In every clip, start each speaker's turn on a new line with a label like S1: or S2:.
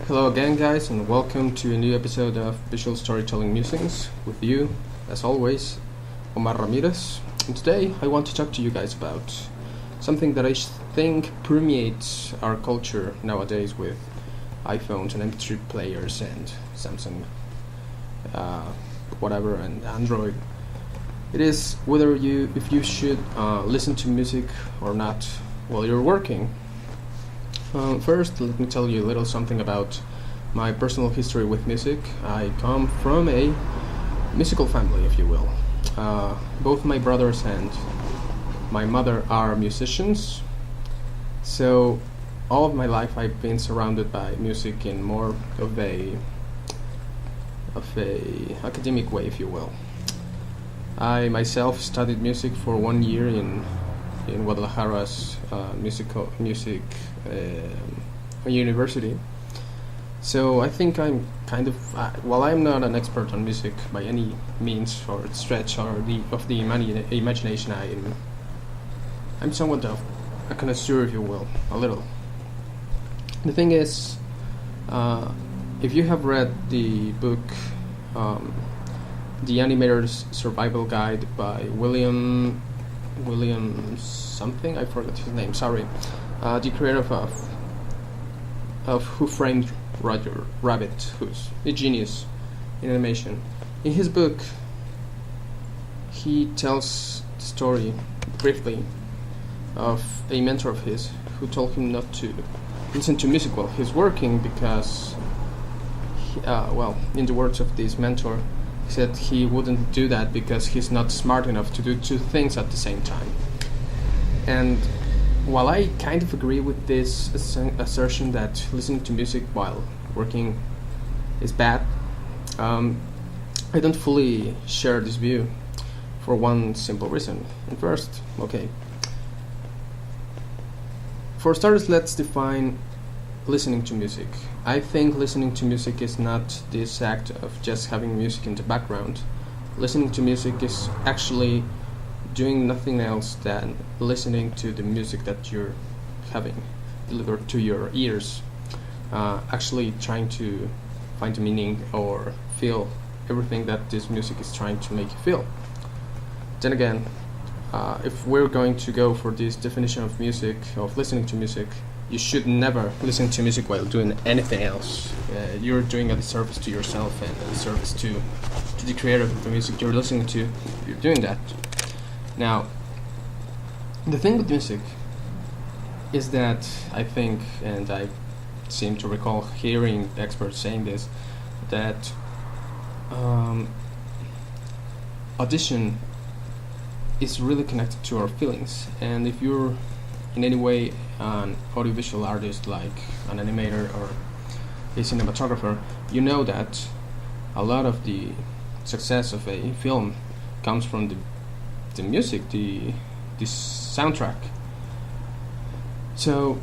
S1: Hello again, guys, and welcome to a new episode of Visual Storytelling Musings with you, as always, Omar Ramirez. And today I want to talk to you guys about something that I think permeates our culture nowadays with iPhones and MP3 players and Samsung, whatever, and Android. It is if you should listen to music or not while you're working. First, let me tell you a little something about my personal history with music. I come from a musical family, if you will. Both my brothers and my mother are musicians, so all of my life I've been surrounded by music in more of a academic way, if you will. I myself studied music for 1 year in Guadalajara's music university. So I think I'm kind of while I'm not an expert on music by any means or stretch or the imagination, I'm somewhat of a connoisseur, if you will, a little. The thing is, if you have read the book The Animator's Survival Guide by William something, I forgot his name, sorry, the creator of Who Framed Roger Rabbit, who's a genius in animation. In his book, he tells the story briefly of a mentor of his who told him not to listen to music while he's working because, in the words of this mentor, he said he wouldn't do that because he's not smart enough to do two things at the same time. And while I kind of agree with this assertion that listening to music while working is bad, I don't fully share this view for one simple reason. And first, for starters, let's define listening to music. I think listening to music is not this act of just having music in the background. Listening to music is actually doing nothing else than listening to the music that you're having delivered to your ears, actually trying to find a meaning or feel everything that this music is trying to make you feel. Then again, if we're going to go for this definition of music, of listening to music, you should never listen to music while doing anything else. You're doing a disservice to yourself and a disservice to the creator of the music you're listening to if you're doing that. Now, the thing with music is that I think, and I seem to recall hearing experts saying this, that audition is really connected to our feelings. And if you're in any way an audiovisual artist like an animator or a cinematographer, you know that a lot of the success of a film comes from the music, the soundtrack. So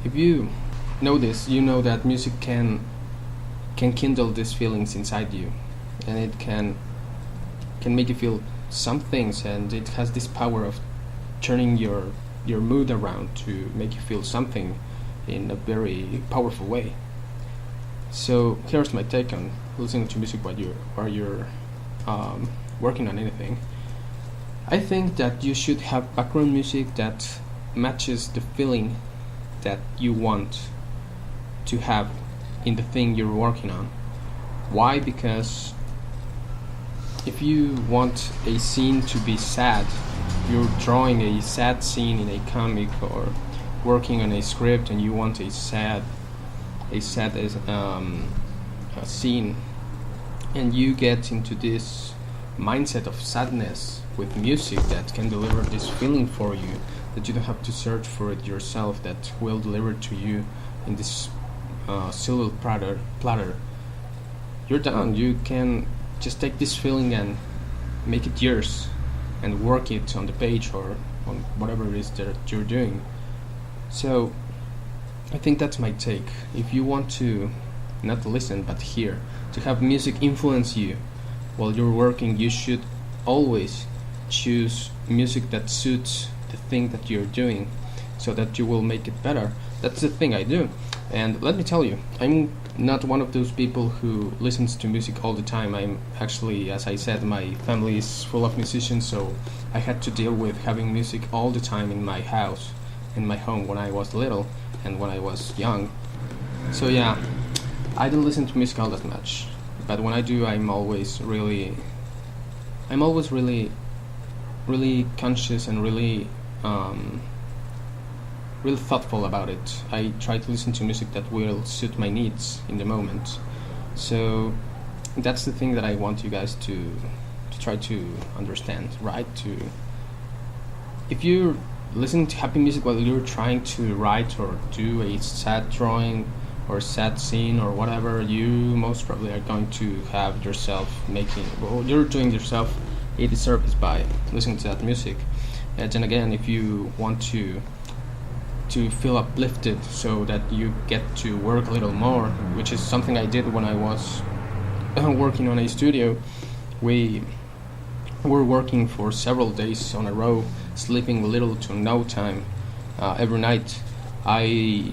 S1: if you know this, you know that music can kindle these feelings inside you, and it can make you feel some things, and it has this power of turning your mood around to make you feel something in a very powerful way. So here's my take on listening to music while you're working on anything. I think that you should have background music that matches the feeling that you want to have in the thing you're working on. Why? Because if you want a scene to be sad, you're drawing a sad scene in a comic or working on a script, and you want a sad scene, and you get into this mindset of sadness with music that can deliver this feeling for you, that you don't have to search for it yourself, that will deliver to you in this silver platter. You're done. You can just take this feeling and make it yours and work it on the page or on whatever it is that you're doing. So I think that's my take. If you want to not listen but hear, to have music influence you while you're working, you should always choose music that suits the thing that you're doing. so that you will make it better. That's the thing I do. And let me tell you, I'm not one of those people who listens to music all the time. I'm actually, as I said, my family is full of musicians, so I had to deal with having music all the time in my house, in my home, when I was little and when I was young. So yeah, I don't listen to music all that much, but when I do, I'm always really conscious and really thoughtful about it. I try to listen to music that will suit my needs in the moment. So that's the thing that I want you guys to try to understand, right? If you're listening to happy music while you're trying to write or do a sad drawing or sad scene or whatever, you most probably are going to have yourself you're doing yourself a disservice by listening to that music. And then again, if you want to feel uplifted so that you get to work a little more, which is something I did when I was working on a studio. We were working for several days on a row, sleeping little to no time every night. I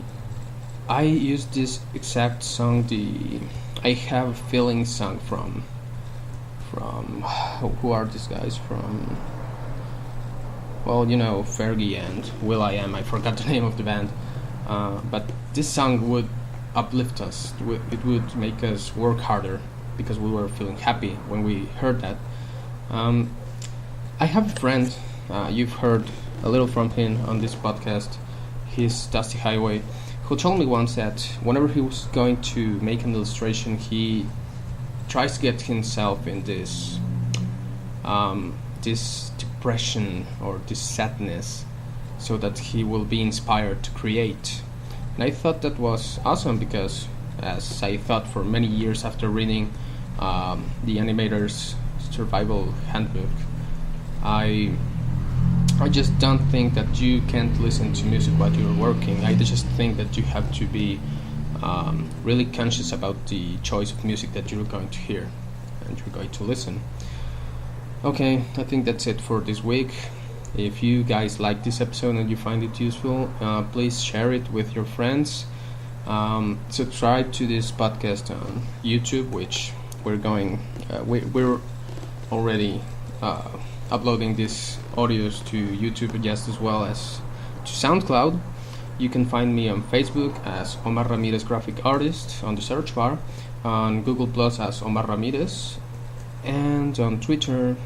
S1: used this exact song, the I Have a Feeling song from who are these guys from? Well, you know, Fergie and will.i.am. I forgot the name of the band, but this song would uplift us. It would make us work harder because we were feeling happy when we heard that. I have a friend, you've heard a little from him on this podcast, his Dusty Highway, who told me once that whenever he was going to make an illustration, he tries to get himself in this depression or this sadness so that he will be inspired to create. And I thought that was awesome because, as I thought for many years after reading the Animator's Survival Handbook, I just don't think that you can't listen to music while you're working. I just think that you have to be really conscious about the choice of music that you're going to hear and you're going to listen. Okay, I think that's it for this week. If you guys like this episode and you find it useful, please share it with your friends. Subscribe to this podcast on YouTube, which we're already uploading these audios to YouTube just as well as to SoundCloud. You can find me on Facebook as Omar Ramirez Graphic Artist on the search bar, on Google Plus as Omar Ramirez, and on Twitter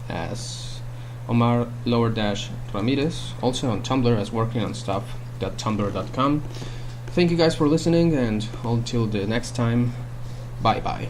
S1: as Omar _Ramirez, also on Tumblr as workingонstuff.tumblr.com. Thank you guys for listening, and until the next time, bye bye.